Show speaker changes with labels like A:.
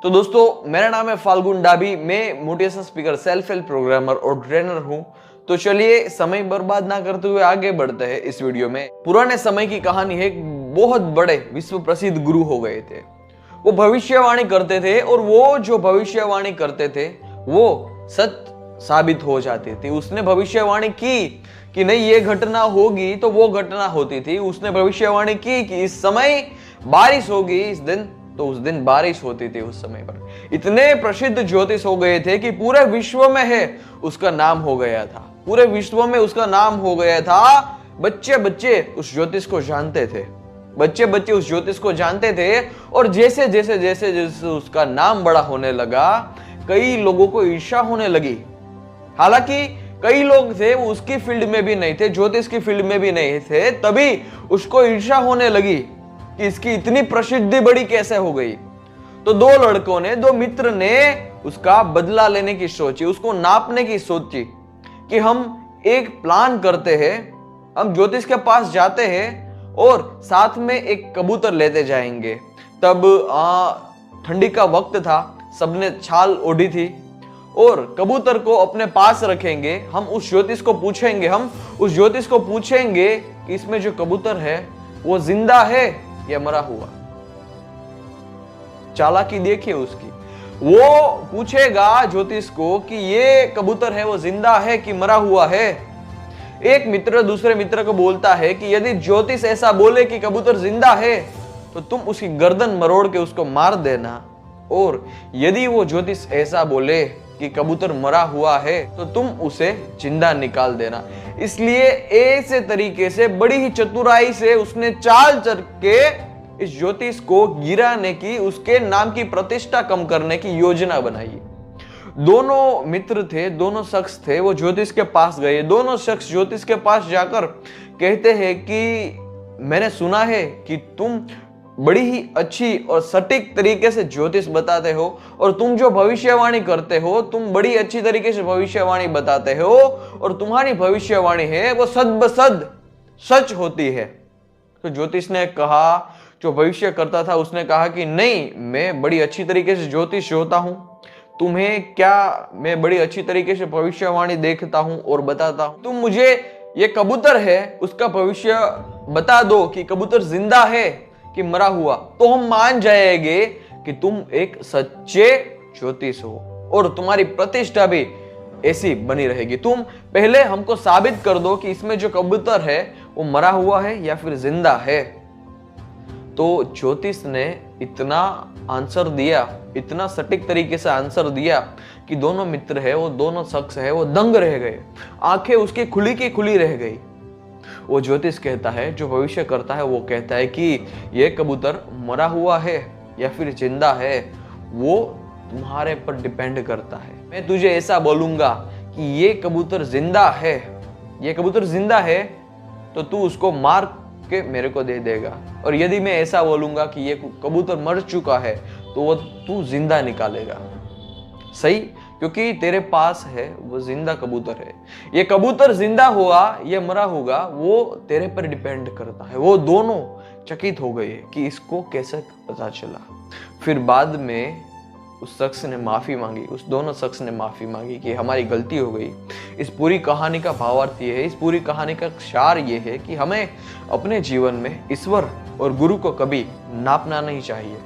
A: तो दोस्तों, मेरा नाम है फाल्गुन डाबी। मैं motivation speaker, self help programmer और ट्रेनर हूं। तो चलिए समय बर्बाद ना करते हुए आगे बढ़ते हैं इस वीडियो में। पुराने समय की कहानी है। बहुत बड़े विश्व प्रसिद्ध गुरु हो गए थे। वो भविष्यवाणी करते थे और वो जो भविष्यवाणी करते थे वो सच साबित हो जाती थी। उसने भविष्यवाणी की कि नहीं ये घटना होगी तो वो घटना होती थी। उसने भविष्यवाणी की कि इस समय बारिश होगी इस दिन, तो उस दिन बारिश होती थी उस समय पर। इतने प्रसिद्ध ज्योतिष हो गए थे कि पूरे विश्व में है उसका नाम हो गया था। पूरे विश्व में उसका नाम हो गया था। बच्चे बच्चे उस ज्योतिष को जानते थे। बच्चे बच्चे उस ज्योतिष को जानते थे। और जैसे जैसे जैसे जैसे उसका नाम बड़ा होने लगा, कई लोगों को ईर्ष्या होने लगी। हालांकि कई लोग थे वो उसकी फील्ड में भी नहीं थे, ज्योतिष की फील्ड में भी नहीं थे, तभी उसको ईर्ष्या होने लगी कि इसकी इतनी प्रसिद्धि बड़ी कैसे हो गई। तो दो लड़कों ने, दो मित्र ने उसका बदला लेने की सोची, उसको नापने की सोची कि हम एक प्लान करते हैं, हम ज्योतिष के पास जाते हैं और साथ में एक कबूतर लेते जाएंगे। तब ठंडी का वक्त था, सबने छाल ओढ़ी थी और कबूतर को अपने पास रखेंगे। हम उस ज्योतिष को पूछेंगे, कि इसमें जो कबूतर है वो जिंदा है या मरा हुआ। चालाकी देखिए उसकी। वो पूछेगा ज्योतिष को कि ये कबूतर है वो जिंदा है कि मरा हुआ है। एक मित्र दूसरे मित्र को बोलता है कि यदि ज्योतिष ऐसा बोले कि कबूतर जिंदा है तो तुम उसकी गर्दन मरोड़ के उसको मार देना, और यदि वो ज्योतिष ऐसा बोले कि कबूतर मरा हुआ है तो तुम उसे जिंदा निकाल देना। इसलिए ऐसे तरीके से बड़ी ही चतुराई से उसने चाल चल के इस ज्योतिष को गिराने की, उसके नाम की प्रतिष्ठा कम करने की योजना बनाई। दोनों मित्र थे, दोनों शख्स थे, वो ज्योतिष के पास गए। दोनों शख्स ज्योतिष के पास जाकर कहते हैं कि मैंने सुना है कि तुम बड़ी ही अच्छी और सटीक तरीके से ज्योतिष बताते हो, और तुम जो भविष्यवाणी करते हो तुम बड़ी अच्छी तरीके से भविष्यवाणी बताते हो, और तुम्हारी भविष्यवाणी है वो सद बसद सच होती है। तो ज्योतिष ने कहा, जो भविष्य करता था उसने कहा कि नहीं, मैं बड़ी अच्छी तरीके से ज्योतिष होता हूं, तुम्हें क्या, मैं बड़ी अच्छी तरीके से भविष्यवाणी देखता हूं और बताता हूं। तुम मुझे ये कबूतर है उसका भविष्य बता दो कि कबूतर जिंदा है कि मरा हुआ, तो हम मान जाएंगे कि तुम एक सच्चे ज्योतिष हो और तुम्हारी प्रतिष्ठा भी ऐसी बनी रहेगी। तुम पहले हमको साबित कर दो कि इसमें जो कबूतर है वो मरा हुआ है या फिर जिंदा है। तो ज्योतिष ने इतना आंसर दिया, इतना सटीक तरीके से आंसर दिया कि दोनों मित्र है, वो दोनों शख्स है, वो दंग रह गए। आंखें उसकी खुली की खुली रह गई। वो ज्योतिष कहता है, जो भविष्य करता है वो कहता है कि ये कबूतर मरा हुआ है या फिर जिंदा है, वो तुम्हारे पर डिपेंड करता है। मैं तुझे ऐसा बोलूंगा कि ये कबूतर जिंदा है, ये कबूतर जिंदा है तो तू उसको मार के मेरे को दे देगा, और यदि मैं ऐसा बोलूंगा कि ये कबूतर मर चुका है तो वो तू जिंदा निकालेगा। सही, क्योंकि तेरे पास है वो जिंदा कबूतर है। ये कबूतर जिंदा हुआ या मरा होगा वो तेरे पर डिपेंड करता है। वो दोनों चकित हो गए कि इसको कैसे पता चला। फिर बाद में उस शख्स ने माफी मांगी, उस दोनों शख्स ने माफी मांगी कि हमारी गलती हो गई। इस पूरी कहानी का भावार्थ ये है, इस पूरी कहानी का सार ये है कि हमें अपने जीवन में ईश्वर और गुरु को कभी नापना नहीं चाहिए।